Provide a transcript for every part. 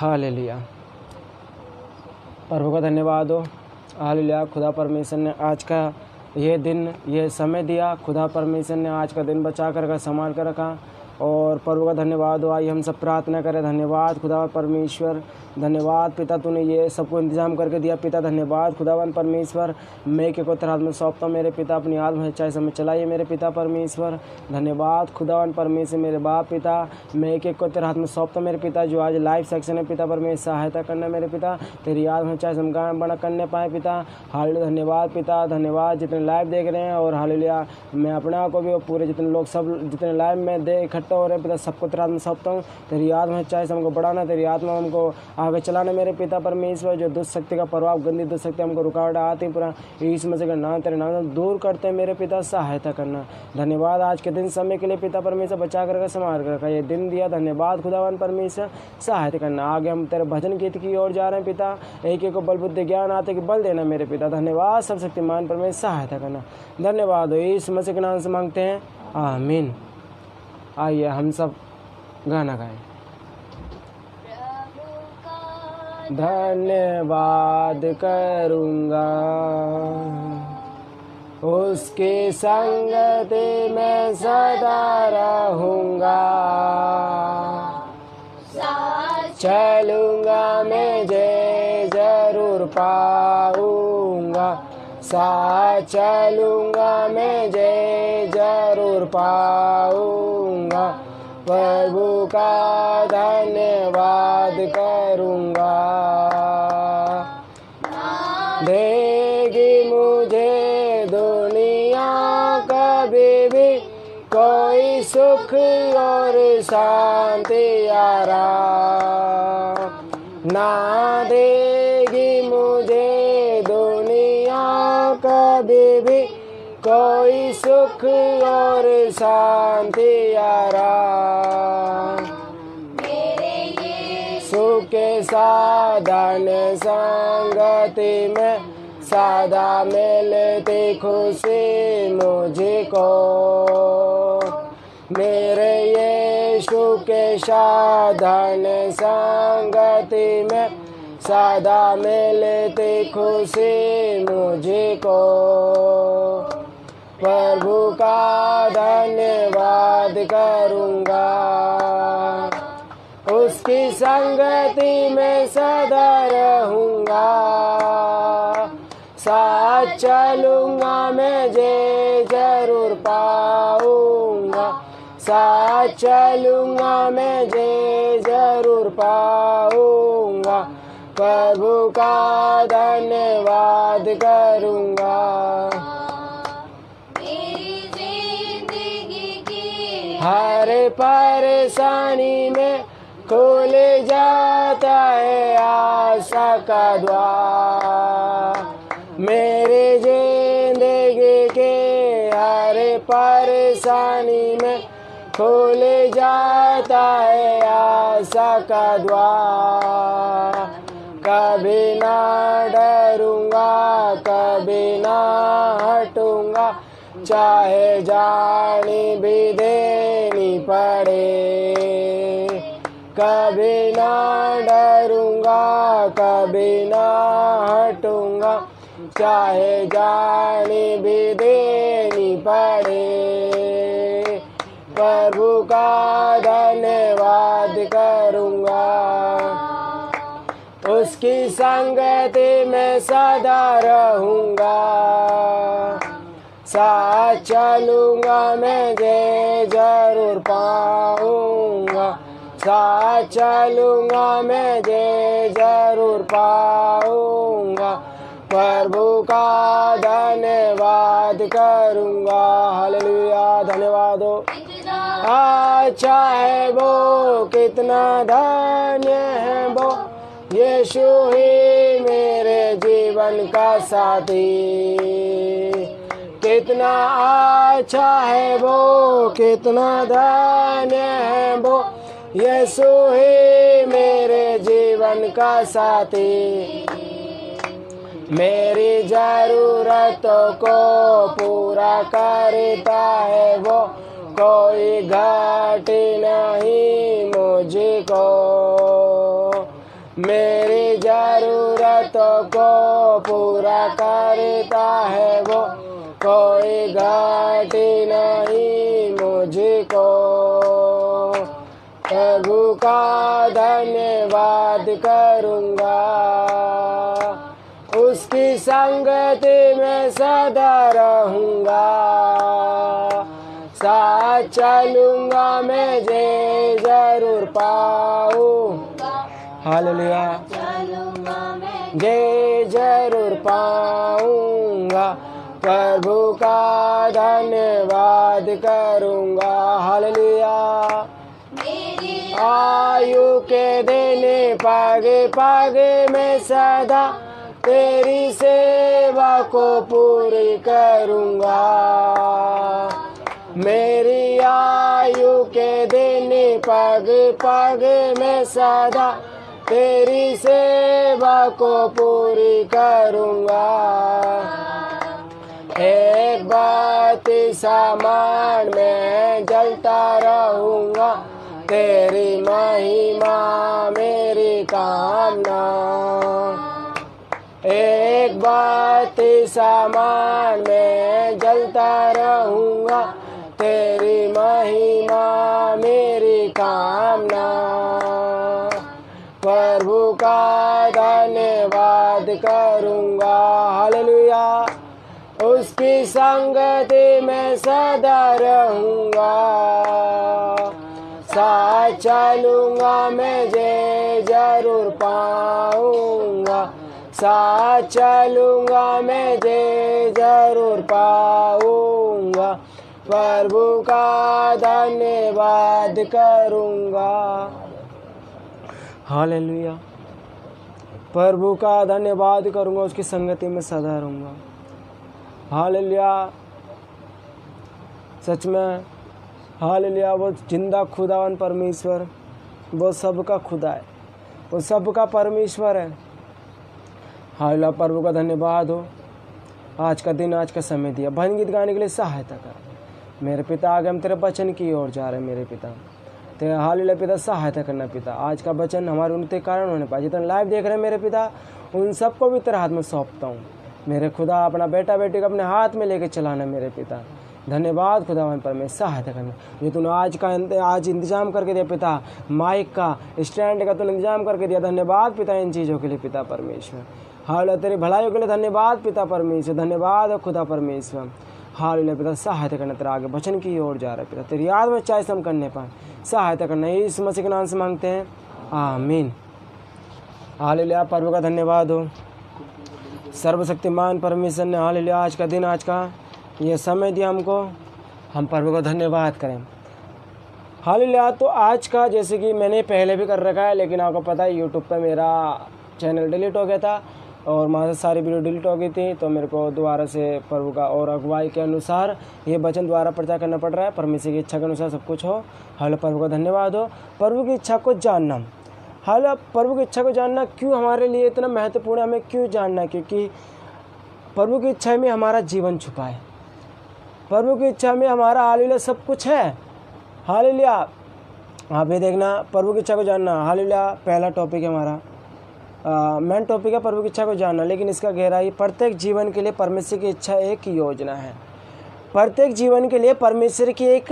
Hallelujah. प्रभु का धन्यवाद हो। हालेलुया। खुदा परमेश्वर ने आज का ये दिन, ये समय दिया। खुदा परमेश्वर ने आज का दिन बचा कर संभाल कर रखा और प्रभु का धन्यवाद हो। आइए हम सब प्रार्थना करें। धन्यवाद खुदा परमेश्वर, धन्यवाद पिता, तूने ये सबको इंतजाम करके दिया पिता। धन्यवाद खुदावन परमेश्वर। मैं के को तेरे हाथ में सौंपता हूँ मेरे पिता, अपनी आत्मा चाहे समय चलाइए मेरे पिता परमेश्वर। धन्यवाद खुदावन परमेश्वर मेरे बाप पिता, मैं एक को तेरे हाथ में सौंपता हूँ मेरे पिता। जो आज लाइव सेक्शन है पिता परमेश्वर, सहायता करना मेरे पिता, तेरी आत्मा चाहे समगान बना करने पाए पिता। हालेलुया। धन्यवाद पिता, धन्यवाद जितने लाइव देख रहे हैं। और हालेलुया मैं अपने आप को भी और पूरे जितने लोग सब जितने लाइव में इकट्ठा हो रहे हैं पिता, सबको तेरे हाथ में सौंपता हूँ। तेरी आत्मा चाहे हमको बढ़ाना, तेरी आत्मा हमको आगे चलाना मेरे पिता परमेश्वर। जो दुष्ट शक्ति का प्रभाव, गंदी दुष्ट शक्ति हमको रुकावट आती पूरा यीशु मसीह का नाम, तेरे नाम दूर करते हैं मेरे पिता, सहायता करना। धन्यवाद आज के दिन समय के लिए पिता परमेश्वर, बचा कर संभाल कर रखा ये दिन दिया। धन्यवाद खुदावन परमेश्वर, सहायता करना। आगे हम तेरे भजन गीत की ओर जा रहे हैं पिता। एक एक को बल बुद्धि ज्ञान आते कि बल देना मेरे पिता। धन्यवाद सब शक्तिमान परमेश्वर, सहायता करना। धन्यवाद हो यीशु मसीह के नाम से मांगते हैं, आमीन। आइए हम सब गाना गाएं। धन्यवाद करूँगा उसकी संगति में सदा रहूँगा। चलूँगा मैं जे जरूर पाऊँगा, साथ चलूँगा मैं जे जरूर पाऊँगा। प्रभु का धन्यवाद करूँगा। देगी मुझे दुनिया कभी भी कोई सुख और शांति आराम, ना देगी मुझे दुनिया कभी भी कोई सुख और शांति आराम। सुख के साधन संगति में सदा मिलती खुशी मुझको। मेरे यीशु के साधन संगति में सदा मिलती खुशी मुझको। प्रभु का धन्यवाद करूँगा, उसकी संगति में सदा रहूँगा। साथ चलूँगा मैं जे जरूर पाऊँगा, साथ चलूँगा मैं जे जरूर पाऊँगा। प्रभु का धन्यवाद करूँगा। हर परेशानी में खुल जाता है आशा का द्वार। मेरे जिंदगी के हर परेशानी में खुल जाता है आशा का द्वार। कभी ना डरूंगा, कभी ना हटूंगा, चाहे जानी भी देनी पड़े। कभी ना डरूंगा, कभी ना हटूंगा, चाहे जानी भी देनी पड़े। प्रभु का धन्यवाद करूंगा, उसकी संगति में सदा रहूंगा। साथ चलूँगा मैं जे जरूर पाऊँगा, साथ चलूँगा मैं जे जरूर पाऊँगा। प्रभु का धन्यवाद करूँगा। हालेलुया। धन्यवाद हो। अच्छा है वो, कितना धन्य है वो, यीशु ही मेरे जीवन का साथी। कितना अच्छा है वो, कितना धन्य है वो, यीशु ही मेरे जीवन का साथी। मेरी जरूरतों को पूरा करता है वो, कोई घाटी नहीं मुझको। मेरी जरूरतों को पूरा करता है वो, कोई घाटी नहीं मुझको। प्रभु का धन्यवाद करूँगा, उसकी संगति में सदा रहूँगा। साथ चलूँगा मैं जे जरूर पाऊँगा। हालेलुया, जे जरूर पाऊँगा। प्रभु का धन्यवाद करूँगा। हालेलुया। आयु के देने पागे पागे में सदा तेरी सेवा को पूरी करूँगा। मेरी आयु के देने पागे पागे में सदा तेरी सेवा को पूरी करूँगा। एक बात सामान में जलता रहूँगा, तेरी महिमा मेरी कामना। एक बात सामान में जलता रहूँगा, तेरी महिमा मेरी कामना। प्रभु का धन्यवाद करूँगा। हालेलुया। उसकी संगति में सदा रहूँगा। साथ चलूँगा मैं जे जरूर पाऊँगा। साथ चलूँगा मैं जे जरूर पाऊँगा। प्रभु का धन्यवाद करूँगा। हालेलुया। प्रभु का धन्यवाद करूँगा, उसकी संगति में सदा रहूँगा। हालेलुया। सच में हालेलुया। वो जिंदा खुदावन परमेश्वर, वो सबका खुदा है, वो सबका परमेश्वर है। हालेलुया। प्रभु का धन्यवाद हो। आज का दिन, आज का समय दिया, भजन गीत गाने के लिए सहायता कर। मेरे पिता, आगे हम तेरे वचन की ओर जा रहे हैं। मेरे पिता तेरे हालेलुया पिता सहायता करना पिता। आज का वचन हमारे उनके कारण होने पाए। जितने लाइव देख रहे हैं मेरे पिता, उन सबको भी तेरे हाथ में सौंपता हूँ। मेरे खुदा, अपना बेटा बेटी को अपने हाथ में लेके चलाना मेरे पिता। धन्यवाद खुदावन पर मैं सहायता करना। ये तूने आज इंतजाम करके दिया पिता, माइक का, स्टैंड का तूने इंतजाम करके दिया। धन्यवाद पिता इन चीज़ों के लिए पिता परमेश्वर। हालेलुया। तेरी भलाइयों के लिए धन्यवाद पिता परमेश्वर। धन्यवाद खुदा परमेश्वर। हालेलुया पिता सहायता करना। तेरा आगे वचन की ओर जा रहा है पिता, तेरी याद में चाहे हम करने पाए सहायता करना। इस मसीह के नाम से मांगते हैं, आमीन। हालेलुया। प्रभु का धन्यवाद हो। सर्वशक्तिमान परमेश्वर ने हालेलुया आज का दिन, आज का ये समय दिया हमको, हम प्रभु का धन्यवाद करें। हालेलुया। तो आज का, जैसे कि मैंने पहले भी कर रखा है, लेकिन आपको पता है यूट्यूब पे मेरा चैनल डिलीट हो गया था और वहाँ से सारी वीडियो डिलीट हो गई थी, तो मेरे को दोबारा से प्रभु का और अगुवाई के अनुसार ये वचन द्वारा प्रचार करना पड़ रहा है। परमेश्वर की इच्छा के अनुसार सब कुछ हो। हालेलुया। प्रभु का धन्यवाद हो। प्रभु की इच्छा को जानना। हालेलुया। प्रभु की इच्छा को जानना क्यों हमारे लिए इतना महत्वपूर्ण है, हमें क्यों जानना? क्योंकि प्रभु की इच्छा में हमारा जीवन छुपा है। प्रभु की इच्छा में हमारा हालेलुया सब कुछ है। हालेलुया। आप ये देखना, प्रभु की इच्छा को जानना। हालेलुया। पहला टॉपिक है हमारा, मेन टॉपिक है प्रभु की इच्छा को जानना, लेकिन इसका गहराई, प्रत्येक जीवन के लिए परमेश्वर की इच्छा एक योजना है। प्रत्येक जीवन के लिए परमेश्वर की एक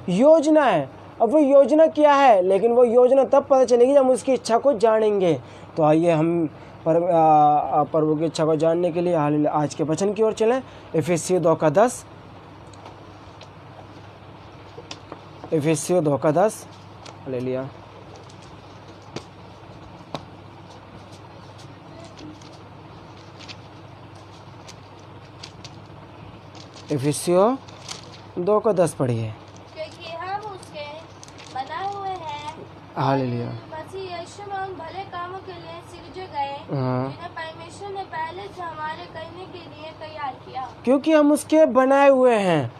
योजना है। अब वो योजना क्या है, लेकिन वो योजना तब पता चलेगी जब हम उसकी इच्छा को जानेंगे। तो आइए हम प्रभु की इच्छा को जानने के लिए हालेलुया आज के वचन की ओर चलें। इफिसियों 2:10। इफिसियों 2:10। हालेलुया। इफिसियों 2:10 पढ़िए। क्योंकि हम उसके बनाए हुए हैं, हालेलुया। मसीह यीशु में उन भले कामों के लिए सिरजे गए जिन्हें परमेश्वर ने पहले से हमारे करने के लिए तैयार किया। क्योंकि हम उसके बनाए हुए हैं।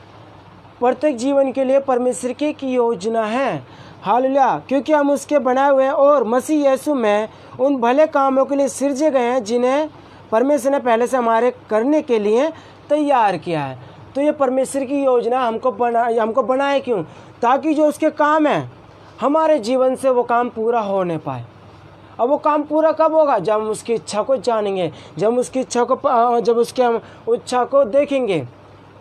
प्रत्येक जीवन के लिए परमेश्वर की एक योजना है। हालेलुया। क्योंकि हम उसके बनाए हुए हैं और मसीह यीशु में उन भले कामों के लिए सिरजे गए हैं जिन्हें परमेश्वर ने पहले से हमारे करने के लिए तैयार किया है। तो ये परमेश्वर की योजना हमको बनाए क्यों? ताकि जो उसके काम है हमारे जीवन से वो काम पूरा होने पाए। अब वो काम पूरा कब होगा? जब हम उसकी इच्छा को जानेंगे, जब हम उसकी इच्छा को जब उसके हम इच्छा को देखेंगे।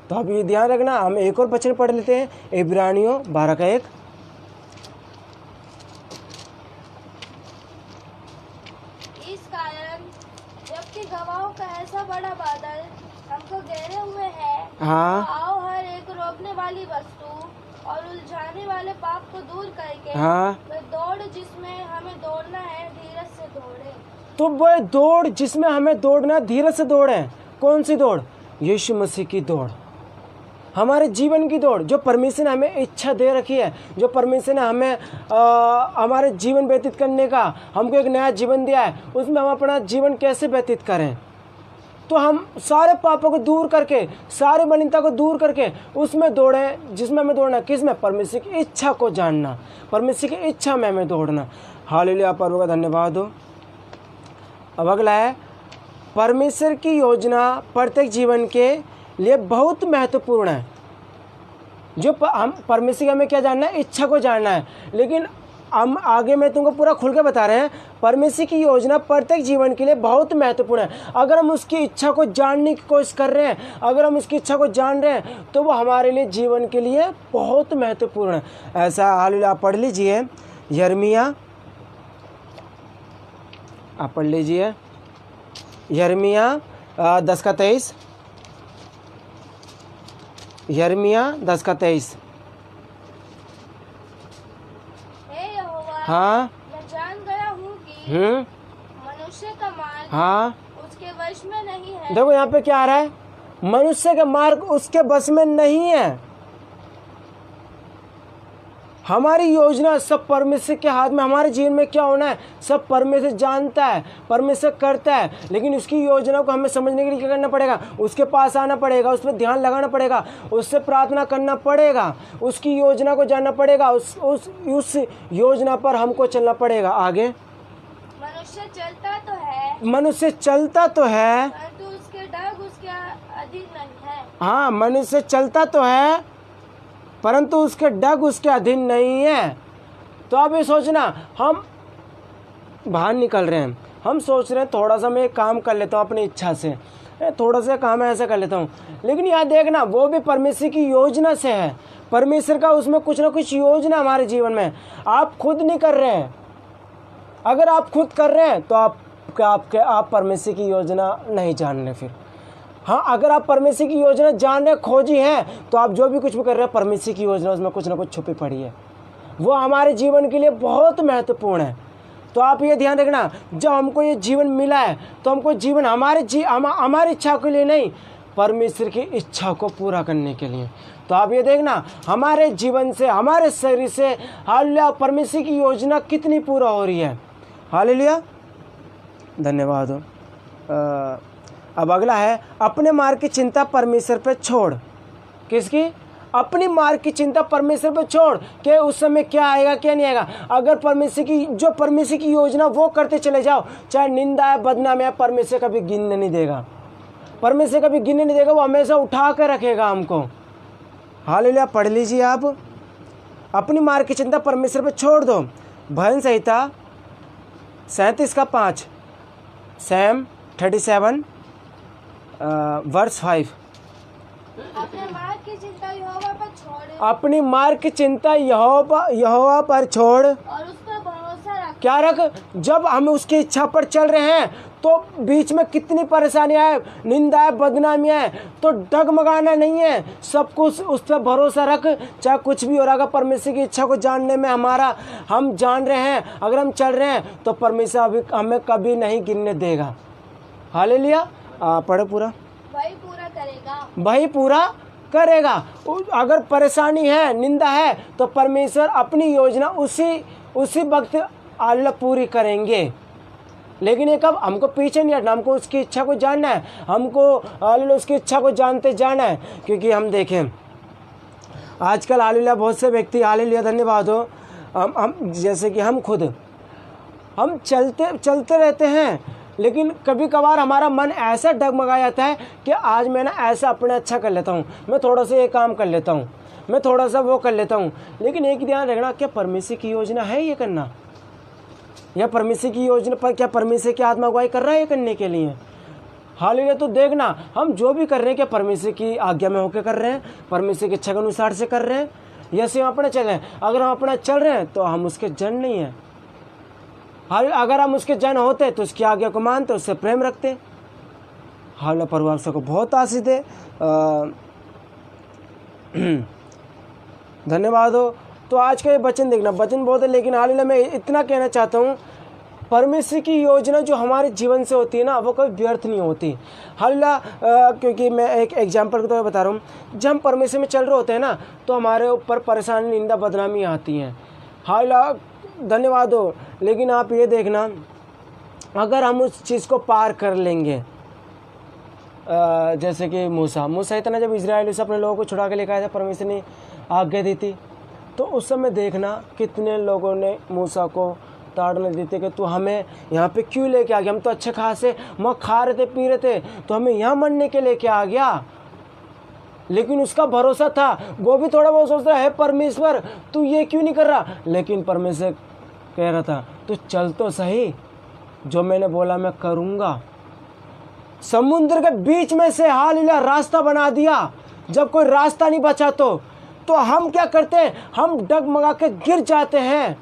तो अब ये ध्यान रखना। हम एक और वचन पढ़ लेते हैं, इब्रानियों 12:1। इस कारण जबकि गवाहों का ऐसा बड़ा बादल हमको घेरे हुए है, हाँ तो आओ हर एक रोकने वाली वस्तु और उलझाने वाले पाप को दूर करके हाँ। वह दौड़ जिसमें हमें दौड़ना है धीरज से दौड़े। तो वह दौड़ जिसमें हमें दौड़ना, धीरज से दौड़े। कौन सी दौड़? यीशु मसीह की दौड़, हमारे जीवन की दौड़, जो परमेश्वर ने हमें इच्छा दे रखी है, जो परमेश्वर ने हमें हमारे जीवन व्यतीत करने का हमको एक नया जीवन दिया है, उसमें हम अपना जीवन कैसे व्यतीत करें। तो हम सारे पापों को दूर करके, सारे मलिनता को दूर करके उसमें दौड़ें जिसमें हमें दौड़ना। किस में? परमेश्वर की इच्छा को जानना, परमेश्वर की इच्छा में हमें दौड़ना। हालेलुया, प्रभु का धन्यवाद हो। अब अगला है, परमेश्वर की योजना प्रत्येक जीवन के लिए बहुत महत्वपूर्ण है। जो हम परमेश्वर की हमें क्या जानना है? इच्छा को जानना है। लेकिन हम आगे मैं तुमको पूरा खुल के बता रहे हैं, परमेश्वर की योजना प्रत्येक जीवन के लिए बहुत महत्वपूर्ण है। अगर हम उसकी इच्छा को जानने की कोशिश कर रहे हैं, अगर हम उसकी इच्छा को जान रहे हैं, तो वो हमारे लिए जीवन के लिए बहुत महत्वपूर्ण है। ऐसा हालेलुया, आप पढ़ लीजिए यिर्मयाह, आप पढ़ लीजिए यिर्मयाह 10:23, यिर्मयाह 10:23। हे यहोवा, हाँ मैं जान गया हूँ कि मनुष्य का मार्ग हाँ। उसके वश में नहीं है। देखो यहाँ पे क्या आ रहा है? मनुष्य का मार्ग उसके बस में नहीं है। हमारी योजना सब परमेश्वर के हाथ में। हमारे जीवन में क्या होना है सब परमेश्वर जानता है, परमेश्वर करता है। लेकिन उसकी योजना को हमें समझने के लिए क्या करना पड़ेगा? उसके पास आना पड़ेगा, उस पर ध्यान लगाना पड़ेगा, उससे प्रार्थना करना पड़ेगा, उसकी योजना को जानना पड़ेगा, उस योजना पर हमको चलना पड़ेगा। आगे, मनुष्य चलता तो है, मनुष्य चलता तो है, परंतु उसके डग उसके अधीन नहीं है। हाँ, मनुष्य चलता तो है परंतु उसके डग उसके अधीन नहीं है। तो आप ये सोचना, हम बाहर निकल रहे हैं, हम सोच रहे हैं थोड़ा सा मैं काम कर लेता हूँ अपनी इच्छा से, थोड़ा सा काम है ऐसा कर लेता हूँ। लेकिन यहाँ देखना, वो भी परमेश्वर की योजना से है। परमेश्वर का उसमें कुछ ना कुछ योजना हमारे जीवन में, आप खुद नहीं कर रहे हैं। अगर आप खुद कर रहे हैं तो आप परमेश्वर की योजना नहीं जान रहे। फिर हाँ, अगर आप परमेश्वर की योजना जान रहे, खोजी हैं, तो आप जो भी कुछ भी कर रहे हैं परमेश्वर की योजना उसमें कुछ ना कुछ छुपी पड़ी है। वो हमारे जीवन के लिए बहुत महत्वपूर्ण है। तो आप ये ध्यान रखना, जब हमको ये जीवन मिला है तो हमको जीवन हमारी इच्छा के लिए नहीं, परमेश्वर की इच्छा को पूरा करने के लिए। तो आप ये देखना, हमारे जीवन से, हमारे शरीर से हालेलुया परमेश्वर की योजना कितनी पूरा हो रही है। हालेलुया, धन्यवाद हो। अब अगला है, अपने मार्ग की चिंता परमेश्वर पे छोड़। किसकी? अपनी मार्ग की चिंता परमेश्वर पे छोड़ कि उस समय क्या आएगा क्या नहीं आएगा। अगर परमेश्वर की योजना वो करते चले जाओ, चाहे निंदा है, बदनाम है, परमेश्वर कभी गिनने नहीं देगा। परमेश्वर कभी गिनने नहीं देगा, वो हमेशा उठा कर रखेगा हमको। हालेलुया, पढ़ लीजिए आप, अपनी मार्ग की चिंता परमेश्वर पे छोड़ दो। भजन संहिता 37:5, सैम 37 वर्स 5। अपने मार्ग की चिंता यहोवा पर छोड़, अपनी मार्ग की चिंता यहोवा पर छोड़ और उस पर भरोसा रख। क्या रख? जब हम उसकी इच्छा पर चल रहे हैं तो बीच में कितनी परेशानियां हैं, निंदा है, बदनामियां हैं, तो डगमगाना नहीं है, सब कुछ उस पर भरोसा रख। चाहे कुछ भी हो रहा है, परमेश्वर की इच्छा को जानने में हम जान रहे हैं, अगर हम चल रहे हैं तो परमेश्वर हमें कभी नहीं गिनने देगा। हालेलुया, पढ़ो पूरा। वही पूरा करेगा, वही पूरा करेगा। अगर परेशानी है, निंदा है, तो परमेश्वर अपनी योजना उसी वक्त पूरी करेंगे। लेकिन ये कब? हमको पीछे नहीं हटना, हमको उसकी इच्छा को जानना है, हमको उसकी इच्छा को जानते जाना है। क्योंकि हम देखें आजकल हालेलुया बहुत से व्यक्ति, हालेलुया धन्यवाद हो, हम जैसे कि हम खुद हम चलते रहते हैं, लेकिन कभी कभार हमारा मन ऐसा डगमगा जाता है कि आज मैं ना ऐसा अपने अच्छा कर लेता हूँ, मैं थोड़ा सा ये काम कर लेता हूँ, मैं थोड़ा सा वो कर लेता हूँ। लेकिन एक ध्यान रखना, क्या परमेश्वर की योजना है ये करना? यह परमेश्वर की योजना पर क्या परमेश्वर की आत्मा अगुवाई कर रहा है ये करने के लिए? हालेलुया। तो देखना हम जो भी कर रहे हैं क्या परमेश्वर की आज्ञा में होकर कर रहे हैं, परमेश्वर की इच्छा के अनुसार से कर रहे हैं, या सिर्फ अपने चल रहे हैं? अगर हम अपना चल रहे हैं तो हम उसके जन नहीं हैं। हालेलुया। अगर हम उसके जन होते तो उसकी आज्ञा को मानते, उससे प्रेम रखते। हालेलुया। प्रभु आप सबको बहुत आशीष दे। धन्यवाद हो। तो आज का ये वचन देखना, वचन बहुत है, लेकिन हालेलुया मैं इतना कहना चाहता हूँ, परमेश्वर की योजना जो हमारे जीवन से होती है ना, वो कभी व्यर्थ नहीं होती। हालेलुया। क्योंकि मैं एक एग्जाम्पल के तौर पर बता रहा हूँ, जब हम परमेश्वर में चल रहे होते हैं ना, तो हमारे ऊपर परेशानी, निंदा, बदनामी आती हैं। हालेलुया। धन्यवाद हो। लेकिन आप ये देखना, अगर हम उस चीज़ को पार कर लेंगे, जैसे कि मूसा इतना जब इजराइल से अपने लोगों को छुड़ा के लेकर आया था, परमेश्वर ने आज्ञा दी थी, तो उस समय देखना कितने लोगों ने मूसा को ताड़ने दी थी कि तू हमें यहाँ पे क्यों लेके आ गया, हम तो अच्छे खासे वहाँ खा रहे थे, पी रहे थे, तो हमें यहाँ मरने के लेके आ गया। लेकिन उसका भरोसा था, वो भी थोड़ा बहुत सोच रहा है, परमेश्वर तू ये क्यों नहीं कर रहा? लेकिन परमेश्वर कह रहा था तू चल तो सही, जो मैंने बोला मैं करूँगा। समुद्र के बीच में से हालेलुया रास्ता बना दिया। जब कोई रास्ता नहीं बचा तो हम क्या करते हैं? हम डगमगा के गिर जाते हैं।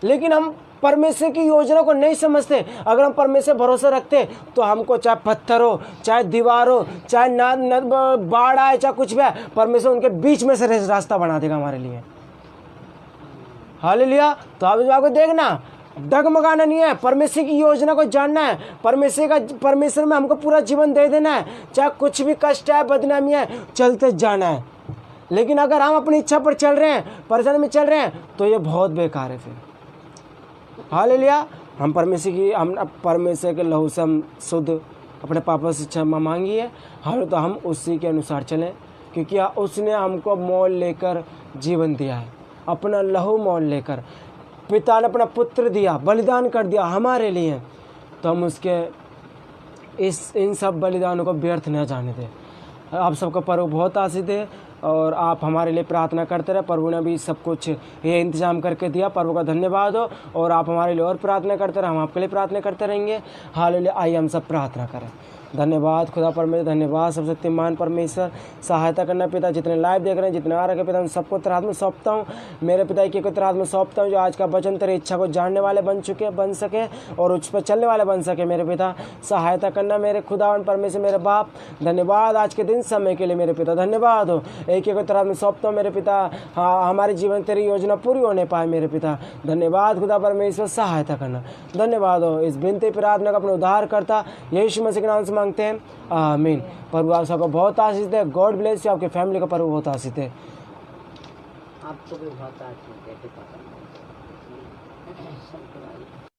लेकिन हम परमेश्वर की योजना को नहीं समझते। अगर हम परमेश्वर भरोसा रखते तो हमको चाहे पत्थर हो, चाहे दीवार हो, चाहे बाढ़ आए, चाहे कुछ भी आए, परमेश्वर उनके बीच में से रास्ता बना देगा हमारे लिए। हालेलुया। तो आप इस बात को देखना, डगमगाना नहीं है, परमेश्वर की योजना को जानना है, परमेश्वर में हमको पूरा जीवन दे देना है, चाहे कुछ भी कष्ट है, बदनामी है, चलते जाना है। लेकिन अगर हम अपनी इच्छा पर चल रहे हैं, परेशानी में चल रहे हैं, तो ये बहुत बेकार है फिर। हालेलुया। हम परमेश्वर के लहू से हम शुद्ध अपने पापों से क्षमा मांगी है। तो हम उसी के अनुसार चलें, क्योंकि उसने हमको मोल लेकर जीवन दिया है, अपना लहू मोल लेकर। पिता ने अपना पुत्र दिया, बलिदान कर दिया हमारे लिए, तो हम उसके इन सब बलिदानों को व्यर्थ न जाने दें। आप सबका पर्व बहुत आशीष दे, और आप हमारे लिए प्रार्थना करते रहे। प्रभु ने भी सब कुछ ये इंतजाम करके दिया, प्रभु का धन्यवाद हो। और आप हमारे लिए और प्रार्थना करते रहे, हम आपके लिए प्रार्थना करते रहेंगे। हालेलुया। आइए हम सब प्रार्थना करें। धन्यवाद खुदा परमेश्वर, धन्यवाद सर्वशक्तिमान परमेश्वर, सहायता करना पिता। जितने लाइव देख रहे हैं, जितने आ रहे हैं पिता, उन सबको तेरे हाथ में सौंपता हूँ। मेरे पिता की तेरे हाथ में सौंपता हूँ, जो आज का वचन तेरी इच्छा को जानने वाले बन सके और उस पर चलने वाले बन सके। मेरे पिता सहायता करना मेरे खुदावन परमेश्वर, मेरे बाप। धन्यवाद आज के दिन समय के लिए मेरे पिता, धन्यवाद हो। एक को तेरे हाथ में सौंपता हूँ मेरे पिता। हाँ, हमारे जीवन तेरी योजना पूरी होने पाए मेरे पिता। धन्यवाद खुदा परमेश्वर, सहायता करना। धन्यवाद हो। इस विनती प्रार्थना का अपने उद्धार करता यीशु मसीह के नाम से मांगते हैं, आमीन। प्रभु आप सबको बहुत आशीष दे। God bless you. आपके फैमिली का प्रभु बहुत आशीष दे। आपको भी बहुत आशीष दे।